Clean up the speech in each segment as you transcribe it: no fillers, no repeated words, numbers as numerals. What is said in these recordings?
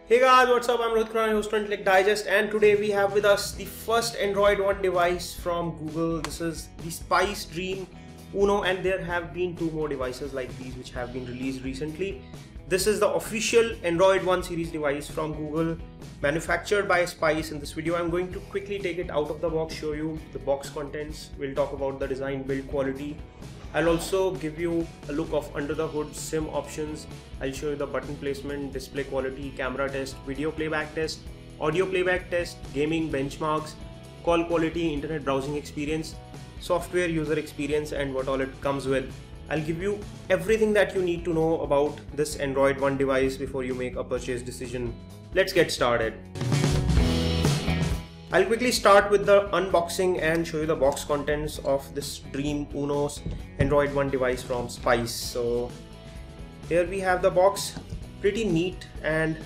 Hey guys, what's up? I'm Rohit Khurana, host of Intellect Digest, and today we have with us the first Android One device from Google. This is the Spice Dream Uno, and there have been two more devices like these which have been released recently. This is the official Android One series device from Google, manufactured by Spice. In this video, I'm going to quickly take it out of the box, show you the box contents. We'll talk about the design, build quality. I'll also give you a look of under the hood SIM options. I'll show you the button placement, display quality, camera test, video playback test, audio playback test, gaming benchmarks, call quality, internet browsing experience, software user experience, and what all it comes with. I'll give you everything that you need to know about this Android One device before you make a purchase decision. Let's get started. I'll quickly start with the unboxing and show you the box contents of this Dream Uno's Android One device from Spice. So here we have the box, pretty neat and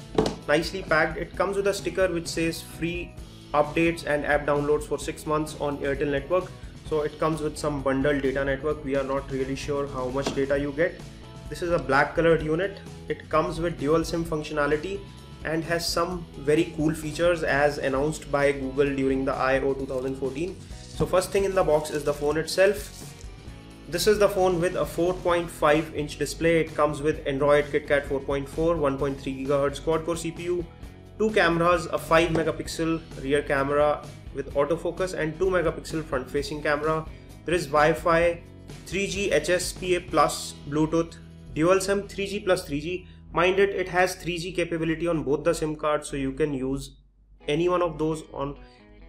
nicely packed. It comes with a sticker which says free updates and app downloads for 6 months on Airtel network. So it comes with some bundled data network. We are not really sure how much data you get. This is a black colored unit. It comes with dual SIM functionality and has some very cool features as announced by Google during the I/O 2014. So first thing in the box is the phone itself. This is the phone with a 4.5-inch display. It comes with Android KitKat 4.4, 1.3 GHz quad-core CPU, two cameras, a 5 megapixel rear camera with autofocus and 2 megapixel front-facing camera. There is Wi-Fi, 3G HSPA+, Bluetooth, dual SIM 3G plus 3G. Mind it has 3G capability on both the SIM cards, so you can use any one of those on.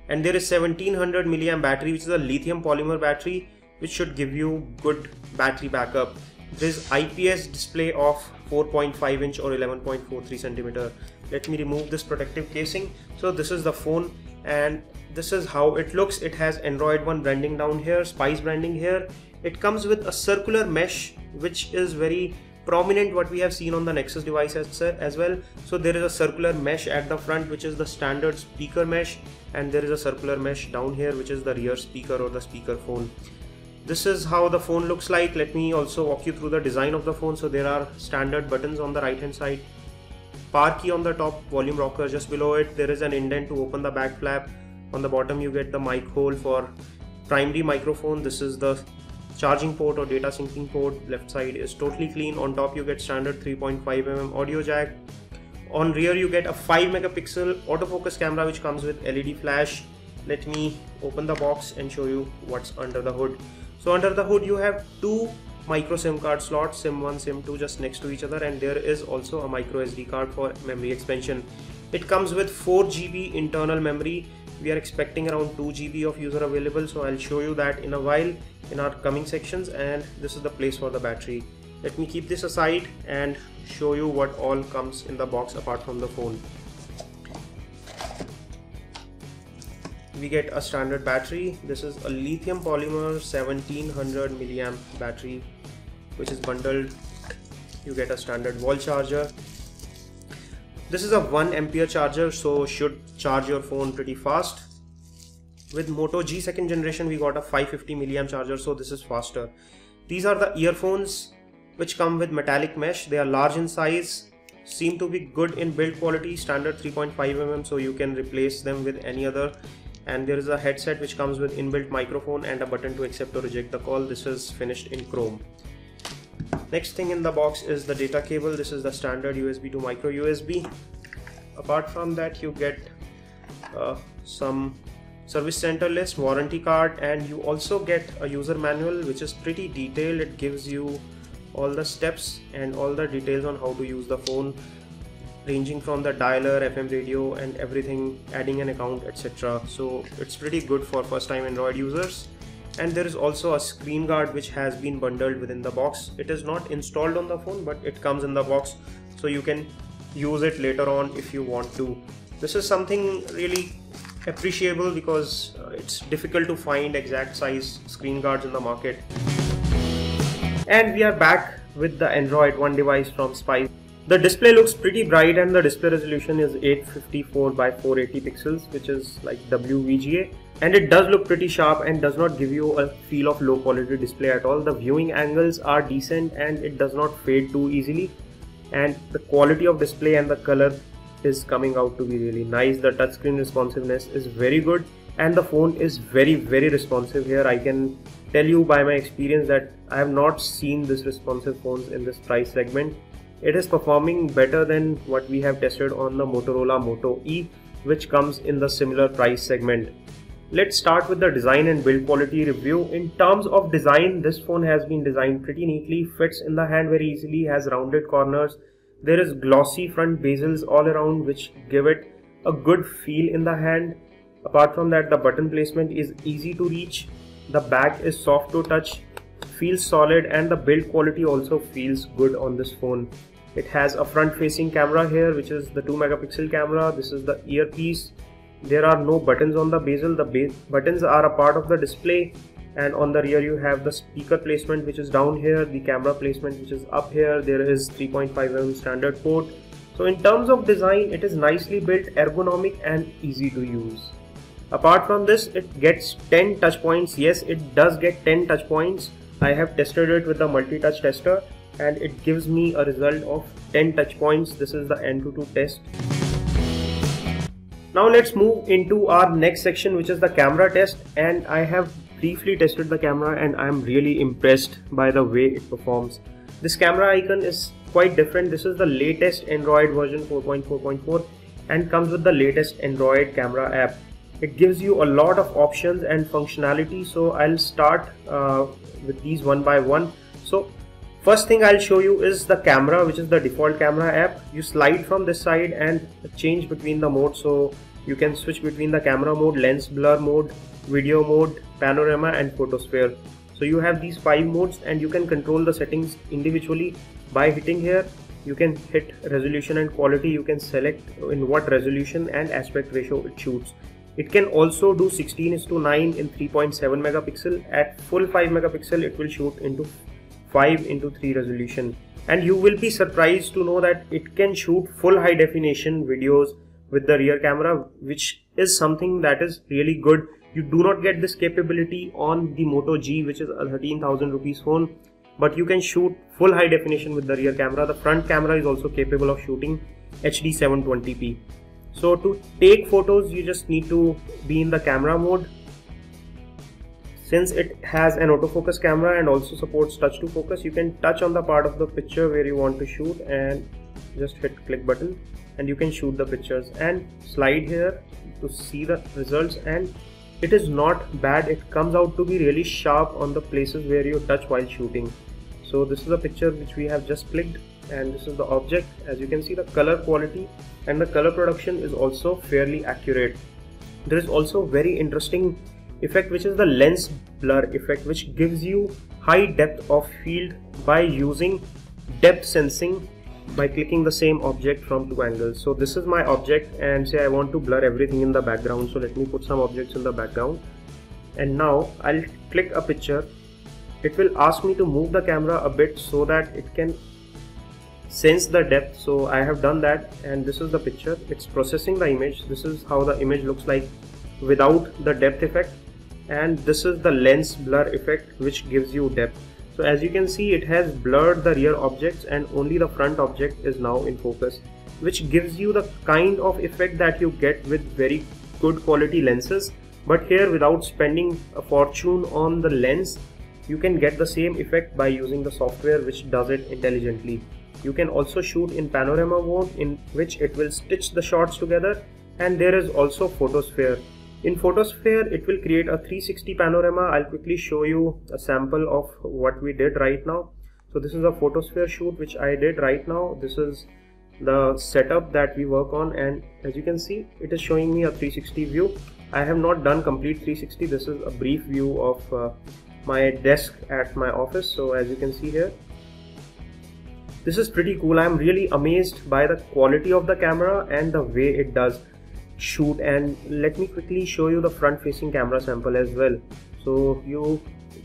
And there is 1700 milliamp battery, which is a lithium polymer battery, which should give you good battery backup. There is IPS display of 4.5 inch or 11.43 centimeter. Let me remove this protective casing. So this is the phone and this is how it looks. It has Android One branding down here, Spice branding here. It comes with a circular mesh, which is very prominent what we have seen on the Nexus device as well. So there is a circular mesh at the front, which is the standard speaker mesh, and there is a circular mesh down here, which is the rear speaker or the speaker phone. This is how the phone looks like. Let me also walk you through the design of the phone. So there are standard buttons on the right hand side, power key on the top, volume rocker just below it. There is an indent to open the back flap. On the bottom you get the mic hole for primary microphone. This is the charging port or data syncing port. Left side is totally clean. On top you get standard 3.5mm audio jack. On rear you get a 5 megapixel autofocus camera which comes with LED flash. Let me open the box and show you what's under the hood. So under the hood you have two micro SIM card slots, SIM 1, SIM 2 just next to each other, and there is also a micro SD card for memory expansion. It comes with 4 GB internal memory. We are expecting around 2 GB of user available, so I'll show you that in a while in our coming sections. And this is the place for the battery. Let me keep this aside and show you what all comes in the box apart from the phone. We get a standard battery. This is a lithium polymer 1700 milliamp battery which is bundled. You get a standard wall charger. This is a 1 ampere charger, so should charge your phone pretty fast. With Moto G second generation we got a 550 milliamp charger, so this is faster. These are the earphones which come with metallic mesh. They are large in size, seem to be good in build quality, standard 3.5mm, so you can replace them with any other. And there is a headset which comes with inbuilt microphone and a button to accept or reject the call. This is finished in chrome. Next thing in the box is the data cable. This is the standard USB to micro USB. Apart from that you get some service center list, warranty card, and you also get a user manual which is pretty detailed. It gives you all the steps and all the details on how to use the phone, ranging from the dialer, FM radio and everything, adding an account, etc. So it's pretty good for first time Android users. And there is also a screen guard which has been bundled within the box. It is not installed on the phone, but it comes in the box, so you can use it later on if you want to. This is something really appreciable because it's difficult to find exact size screen guards in the market. And we are back with the Android One device from Spice. The display looks pretty bright and the display resolution is 854 by 480 pixels, which is like WVGA. And it does look pretty sharp and does not give you a feel of low quality display at all. The viewing angles are decent and it does not fade too easily. And the quality of display and the color is coming out to be really nice. The touchscreen responsiveness is very good and the phone is very responsive here. I can tell you by my experience that I have not seen this responsive phones in this price segment. It is performing better than what we have tested on the Motorola Moto E, which comes in the similar price segment. Let's start with the design and build quality review. In terms of design, this phone has been designed pretty neatly, fits in the hand very easily, has rounded corners. There is glossy front bezels all around which give it a good feel in the hand. Apart from that, the button placement is easy to reach. The back is soft to touch, feels solid, and the build quality also feels good on this phone. It has a front facing camera here, which is the 2 megapixel camera. This is the earpiece. There are no buttons on the bezel. The buttons are a part of the display, and on the rear you have the speaker placement which is down here, the camera placement which is up here. There is 3.5mm standard port. So in terms of design, it is nicely built, ergonomic and easy to use. Apart from this, it gets 10 touch points. Yes, it does get 10 touch points. I have tested it with the multi-touch tester and it gives me a result of 10 touch points. This is the AnTuTu test. Now let's move into our next section, which is the camera test, and I have briefly tested the camera and I am really impressed by the way it performs. This camera icon is quite different. This is the latest Android version 4.4.4 and comes with the latest Android camera app. It gives you a lot of options and functionality, so I'll start with these one by one. So first thing I'll show you is the camera, which is the default camera app. You slide from this side and change between the modes, so you can switch between the camera mode, lens blur mode, video mode, panorama and photosphere. So you have these 5 modes and you can control the settings individually by hitting here. You can hit resolution and quality. You can select in what resolution and aspect ratio it shoots. It can also do 16:9 in 3.7 megapixel. At full 5 megapixel it will shoot into 5:3 resolution, and you will be surprised to know that it can shoot full high definition videos with the rear camera, which is something that is really good. You do not get this capability on the Moto G, which is a 13,000 rupees phone, but you can shoot full high definition with the rear camera. The front camera is also capable of shooting HD 720p. So to take photos, you just need to be in the camera mode. Since it has an autofocus camera and also supports touch to focus, you can touch on the part of the picture where you want to shoot and just hit click button and you can shoot the pictures and slide here to see the results, and it is not bad. It comes out to be really sharp on the places where you touch while shooting. So this is a picture which we have just clicked and this is the object. As you can see, the color quality and the color production is also fairly accurate. There is also very interesting effect, which is the lens blur effect, which gives you high depth of field by using depth sensing by clicking the same object from 2 angles. So this is my object and say I want to blur everything in the background. So let me put some objects in the background and now I'll click a picture. It will ask me to move the camera a bit so that it can sense the depth. So I have done that and this is the picture. It's processing the image. This is how the image looks like without the depth effect, and this is the lens blur effect which gives you depth. So as you can see, it has blurred the rear objects and only the front object is now in focus, which gives you the kind of effect that you get with very good quality lenses. But here, without spending a fortune on the lens, you can get the same effect by using the software which does it intelligently. You can also shoot in panorama mode, in which it will stitch the shots together, and there is also photosphere. In photosphere, it will create a 360 panorama. I'll quickly show you a sample of what we did right now. So this is a photosphere shoot which I did right now. This is the setup that we work on, and as you can see, it is showing me a 360 view. I have not done complete 360. This is a brief view of my desk at my office. So as you can see here, this is pretty cool. I'm really amazed by the quality of the camera and the way it does shoot. And let me quickly show you the front facing camera sample as well. So you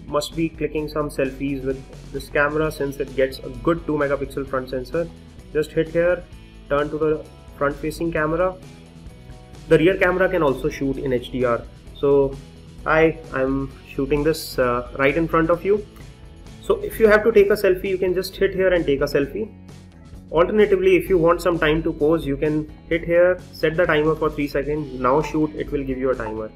must be clicking some selfies with this camera since it gets a good 2 megapixel front sensor. Just hit here, turn to the front facing camera. The rear camera can also shoot in HDR. So I'm shooting this right in front of you. So if you have to take a selfie, you can just hit here and take a selfie. Alternatively, if you want some time to pause, you can hit here, set the timer for 3 seconds, now shoot, it will give you a timer.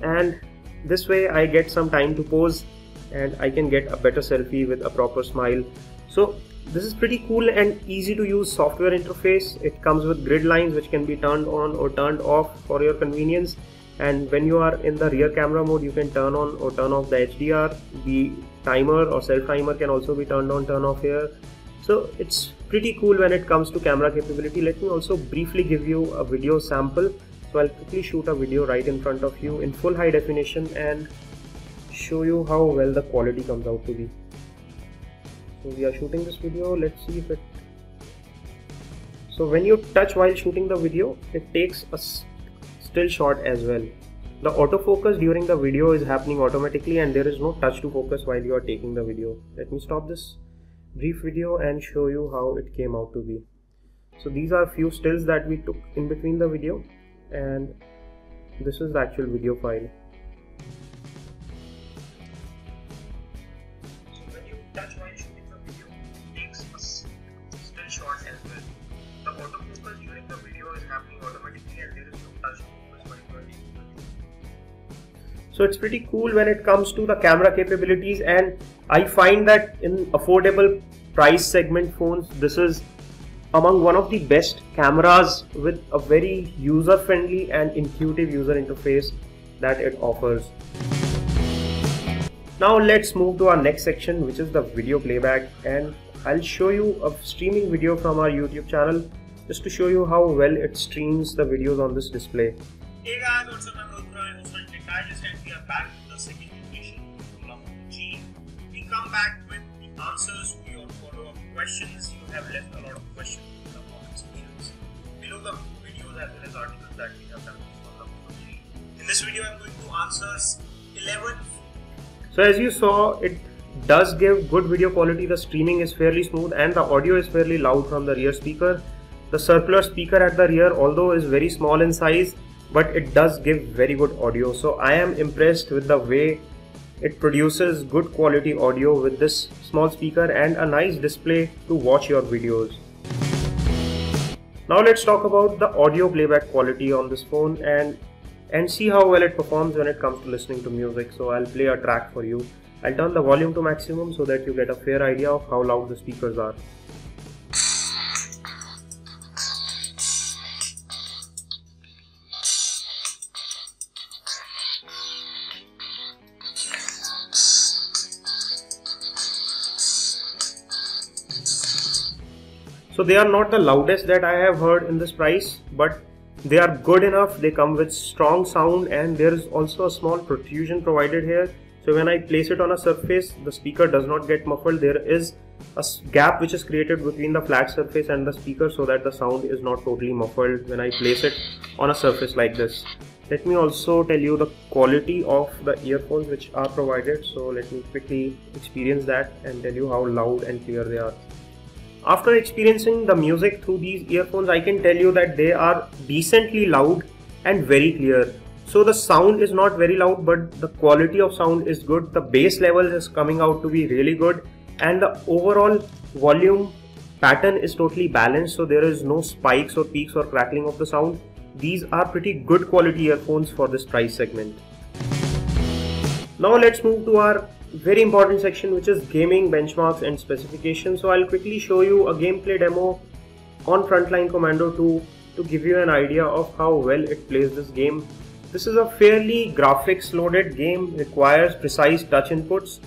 And this way I get some time to pause and I can get a better selfie with a proper smile. So this is pretty cool and easy to use software interface. It comes with grid lines which can be turned on or turned off for your convenience. And when you are in the rear camera mode, you can turn on or turn off the HDR. The timer or self timer can also be turned on, turn off here. So it's pretty cool when it comes to camera capability. Let me also briefly give you a video sample. So I'll quickly shoot a video right in front of you in full high definition and show you how well the quality comes out to be. So we are shooting this video. Let's see if it... So when you touch while shooting the video, it takes a still shot as well. The autofocus during the video is happening automatically and there is no touch to focus while you are taking the video. Let me stop this brief video and show you how it came out to be. So these are few stills that we took in between the video and this is the actual video file. So when you touch while shooting the video, it takes a still shot as well. The autofocus during the video is happening automatically and there is no touch to focus while you are taking the video. So it's pretty cool when it comes to the camera capabilities, and I find that in affordable price segment phones, this is among one of the best cameras with a very user-friendly and intuitive user interface that it offers. Now let's move to our next section, which is the video playback, and I'll show you a streaming video from our YouTube channel just to show you how well it streams the videos on this display. Hey guys, what's up? I'm Rohit Khurana, host of Intellect, and we are back with the second edition of G. We come back with the answers to your follow-up questions. You have left a lot of questions in the comment sections below the videos as well as articles that we have done on G. In this video, I'm going to answer 11. So as you saw, it does give good video quality. The streaming is fairly smooth and the audio is fairly loud from the rear speaker. The circular speaker at the rear, although is very small in size, but it does give very good audio. So I am impressed with the way it produces good quality audio with this small speaker and a nice display to watch your videos. Now let's talk about the audio playback quality on this phone and see how well it performs when it comes to listening to music. So I'll play a track for you. I'll turn the volume to maximum so that you get a fair idea of how loud the speakers are. So they are not the loudest that I have heard in this price, but they are good enough. They come with strong sound and there is also a small protrusion provided here. So when I place it on a surface, the speaker does not get muffled. There is a gap which is created between the flat surface and the speaker so that the sound is not totally muffled when I place it on a surface like this. Let me also tell you the quality of the earphones which are provided. So let me quickly experience that and tell you how loud and clear they are. After experiencing the music through these earphones, I can tell you that they are decently loud and very clear. So the sound is not very loud, but the quality of sound is good. The bass level is coming out to be really good and the overall volume pattern is totally balanced. So there is no spikes or peaks or crackling of the sound. These are pretty good quality earphones for this price segment. Now let's move to our very important section, which is gaming benchmarks and specifications. So I'll quickly show you a gameplay demo on Frontline Commando 2 to give you an idea of how well it plays this game. This is a fairly graphics loaded game, requires precise touch inputs.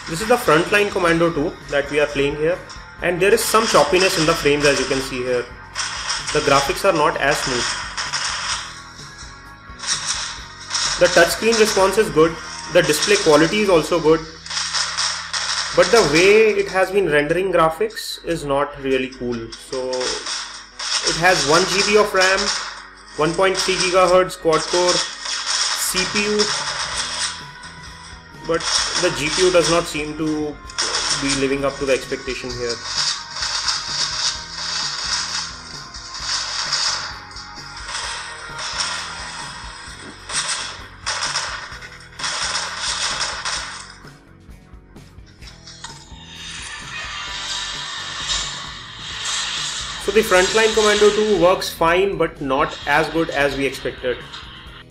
This is the Frontline Commando 2 that we are playing here, and there is some choppiness in the frames as you can see here. The graphics are not as smooth. The touchscreen response is good, the display quality is also good, but the way it has been rendering graphics is not really cool. So it has 1 GB of RAM, 1.3 GHz quad core CPU, but the GPU does not seem to be living up to the expectation here. So the Frontline Commando 2 works fine but not as good as we expected.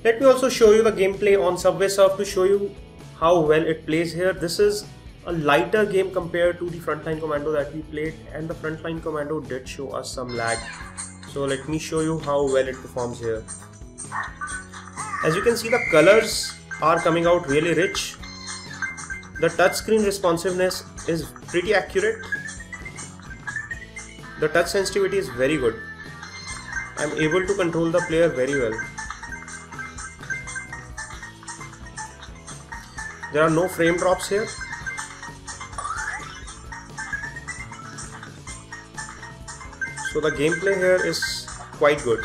Let me also show you the gameplay on Subway Surf to show you how well it plays here. This is a lighter game compared to the Frontline Commando that we played, and the Frontline Commando did show us some lag. So let me show you how well it performs here. As you can see, the colors are coming out really rich. The touchscreen responsiveness is pretty accurate. The touch sensitivity is very good. I'm able to control the player very well. There are no frame drops here. So the gameplay here is quite good.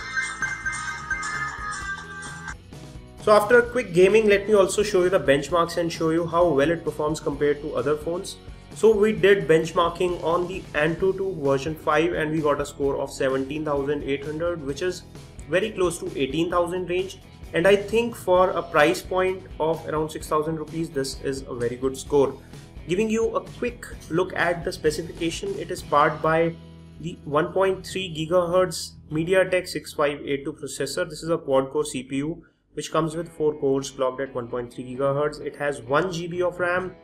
So after a quick gaming, let me also show you the benchmarks and show you how well it performs compared to other phones. So we did benchmarking on the Antutu version 5 and we got a score of 17,800, which is very close to 18,000 range. And I think for a price point of around 6,000 rupees, this is a very good score. Giving you a quick look at the specification, it is powered by the 1.3 GHz MediaTek 6582 processor. This is a quad-core CPU which comes with 4 cores clocked at 1.3 GHz. It has 1 GB of RAM,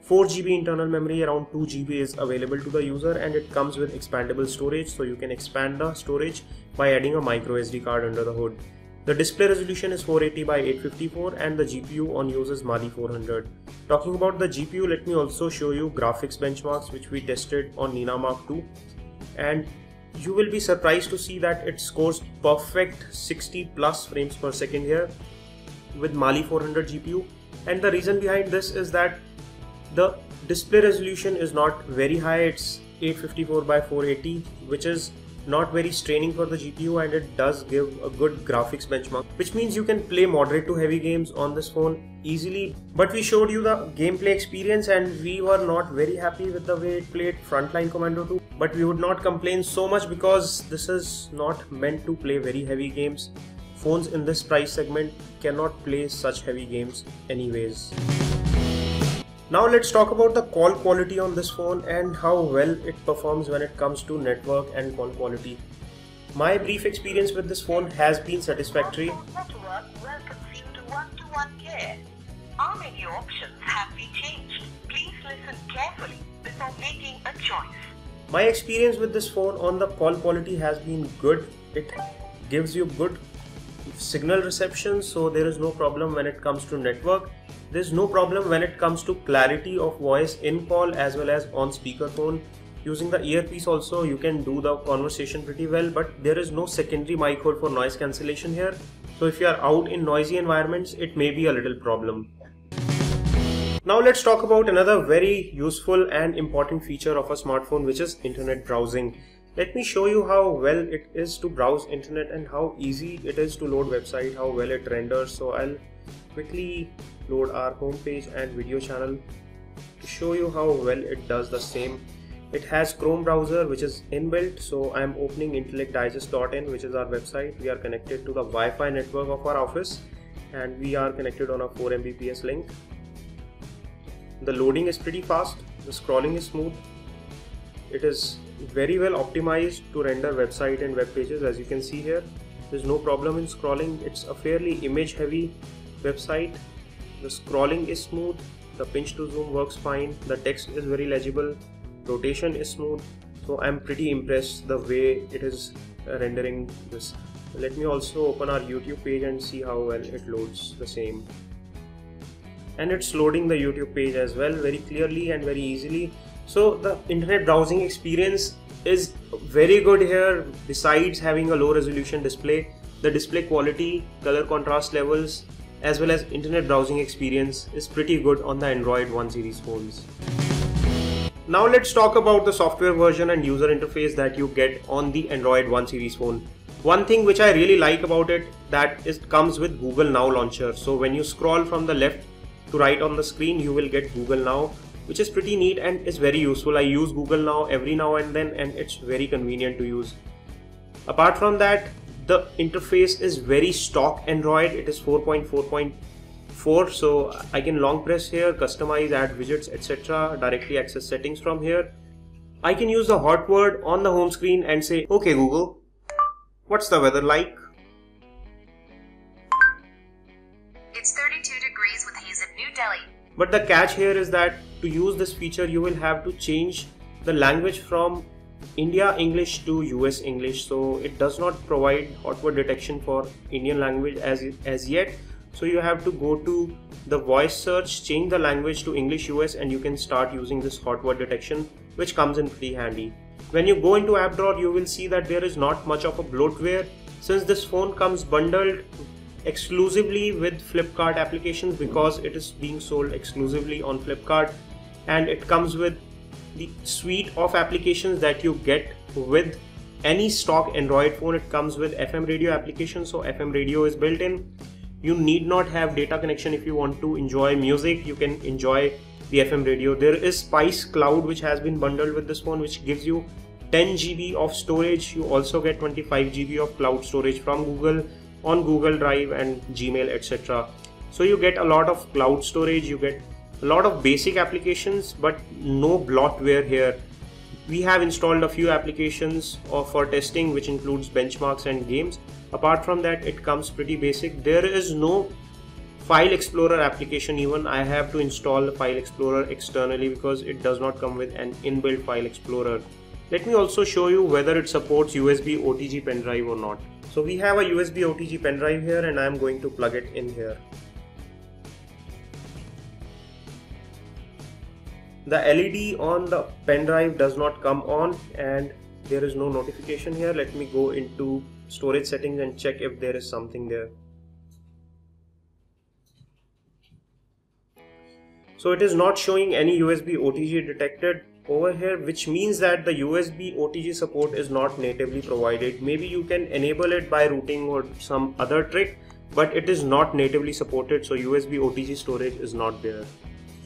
4 GB internal memory, around 2 GB is available to the user, and it comes with expandable storage, so you can expand the storage by adding a micro SD card under the hood. The display resolution is 480 by 854 and the GPU on use is Mali 400. Talking about the GPU, let me also show you graphics benchmarks which we tested on Nina Mark II, and you will be surprised to see that it scores perfect 60 plus frames per second here with Mali 400 GPU. And the reason behind this is that the display resolution is not very high. It's 854 by 480, which is not very straining for the GPU, and it does give a good graphics benchmark, which means you can play moderate to heavy games on this phone easily. But we showed you the gameplay experience and we were not very happy with the way it played Frontline Commando 2, but we would not complain so much because this is not meant to play very heavy games. Phones in this price segment cannot play such heavy games anyways. Now let's talk about the call quality on this phone and how well it performs when it comes to network and call quality. My brief experience with this phone has been satisfactory. Network welcomes you to one-to-one care. Our menu options have been changed. Please listen carefully before making a choice. My experience with this phone on the call quality has been good. It gives you good signal reception, so there is no problem when it comes to network. There's no problem when it comes to clarity of voice in call as well as on speakerphone. Using the earpiece also you can do the conversation pretty well, but there is no secondary mic hole for noise cancellation here. So if you are out in noisy environments, it may be a little problem. Now let's talk about another very useful and important feature of a smartphone, which is internet browsing. Let me show you how well it is to browse internet and how easy it is to load website, how well it renders. So I'll quickly load our home page and video channel to show you how well it does the same. It has Chrome browser which is inbuilt, so I am opening intellectdigest.in, which is our website. We are connected to the Wi-Fi network of our office and we are connected on a 4 Mbps link. The loading is pretty fast, the scrolling is smooth. It is very well optimized to render website and web pages. As you can see here, there's no problem in scrolling. It's a fairly image heavy website. The scrolling is smooth, the pinch to zoom works fine, the text is very legible, rotation is smooth. So I'm pretty impressed the way it is rendering this. Let me also open our YouTube page and see how well it loads the same. And it's loading the YouTube page as well very clearly and very easily. So the internet browsing experience is very good here. Besides having a low resolution display, the display quality, color contrast levels, as well as internet browsing experience is pretty good on the Android 1 series phones. Now let's talk about the software version and user interface that you get on the Android 1 series phone. One thing which I really like about it, that it comes with Google Now launcher. So when you scroll from the left to right on the screen, you will get Google Now, which is pretty neat and is very useful. I use Google Now every now and then and it's very convenient to use. Apart from that, the interface is very stock Android. It is 4.4.4, so I can long press here, customize, add widgets, etc. Directly access settings from here. I can use the hot word on the home screen and say, okay Google, what's the weather like? It's 32 degrees with haze in New Delhi. But the catch here is that to use this feature you will have to change the language from India English to US English, so it does not provide hot word detection for Indian language as yet. So you have to go to the voice search, change the language to English US, and you can start using this hot word detection, which comes in pretty handy. When you go into app drawer, you will see that there is not much of a bloatware, since this phone comes bundled exclusively with Flipkart applications because it is being sold exclusively on Flipkart, and it comes with the suite of applications that you get with any stock Android phone. It comes with FM radio application, so FM radio is built in. You need not have data connection if you want to enjoy music. You can enjoy the FM radio. There is Spice Cloud which has been bundled with this phone, which gives you 10 GB of storage. You also get 25 GB of cloud storage from Google on Google Drive and Gmail, etc. So you get a lot of cloud storage, you get a lot of basic applications, but no bloatware here. We have installed a few applications for testing, which includes benchmarks and games. Apart from that, it comes pretty basic. There is no File Explorer application even. I have to install the File Explorer externally because it does not come with an inbuilt File Explorer. Let me also show you whether it supports USB OTG pen drive or not. So we have a USB OTG pen drive here, and I am going to plug it in here. The LED on the pen drive does not come on, and there is no notification here. Let me go into storage settings and check if there is something there. So it is not showing any USB OTG detected over here, which means that the USB OTG support is not natively provided. Maybe you can enable it by routing or some other trick, but it is not natively supported, so USB OTG storage is not there.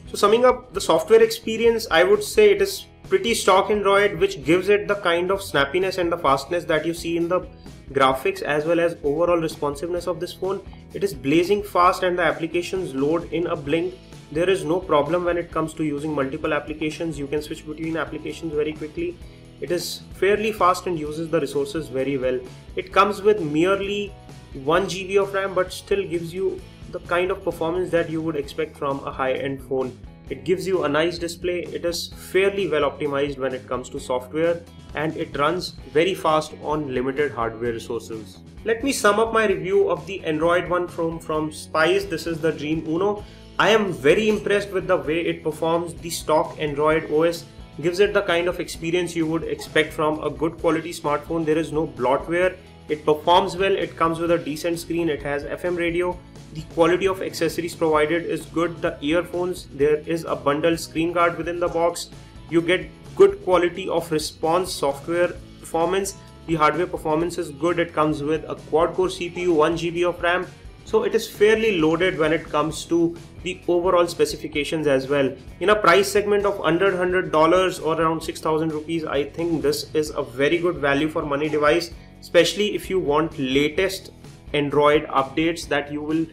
So summing up the software experience, I would say it is pretty stock Android, which gives it the kind of snappiness and the fastness that you see in the graphics as well as overall responsiveness of this phone. It is blazing fast and the applications load in a blink. There is no problem when it comes to using multiple applications. You can switch between applications very quickly. It is fairly fast and uses the resources very well. It comes with merely 1 GB of RAM, but still gives you the kind of performance that you would expect from a high-end phone. It gives you a nice display. It is fairly well optimized when it comes to software, and it runs very fast on limited hardware resources. Let me sum up my review of the Android one from Spice. This is the Dream Uno. I am very impressed with the way it performs. The stock Android OS gives it the kind of experience you would expect from a good quality smartphone. There is no bloatware. It performs well. It comes with a decent screen. It has FM radio. The quality of accessories provided is good. The earphones, there is a bundled screen guard within the box. You get good quality of response software performance. The hardware performance is good. It comes with a quad-core CPU, 1 GB of RAM. So it is fairly loaded when it comes to the overall specifications as well. In a price segment of under $100 or around 6,000 rupees, I think this is a very good value for money device, especially if you want latest Android updates that you will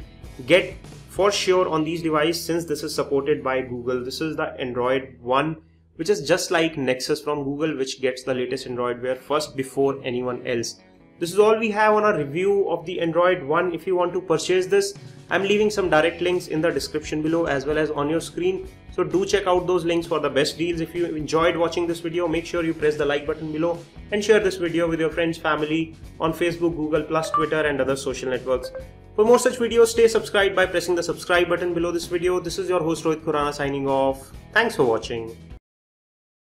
get for sure on these devices, since this is supported by Google. This is the Android One, which is just like Nexus from Google, which gets the latest Android wear first before anyone else. This is all we have on our review of the Android One. If you want to purchase this, I'm leaving some direct links in the description below as well as on your screen. So do check out those links for the best deals. If you enjoyed watching this video, make sure you press the like button below and share this video with your friends, family on Facebook, Google+, Twitter and other social networks. For more such videos, stay subscribed by pressing the subscribe button below this video. This is your host Rohit Khurana signing off. Thanks for watching.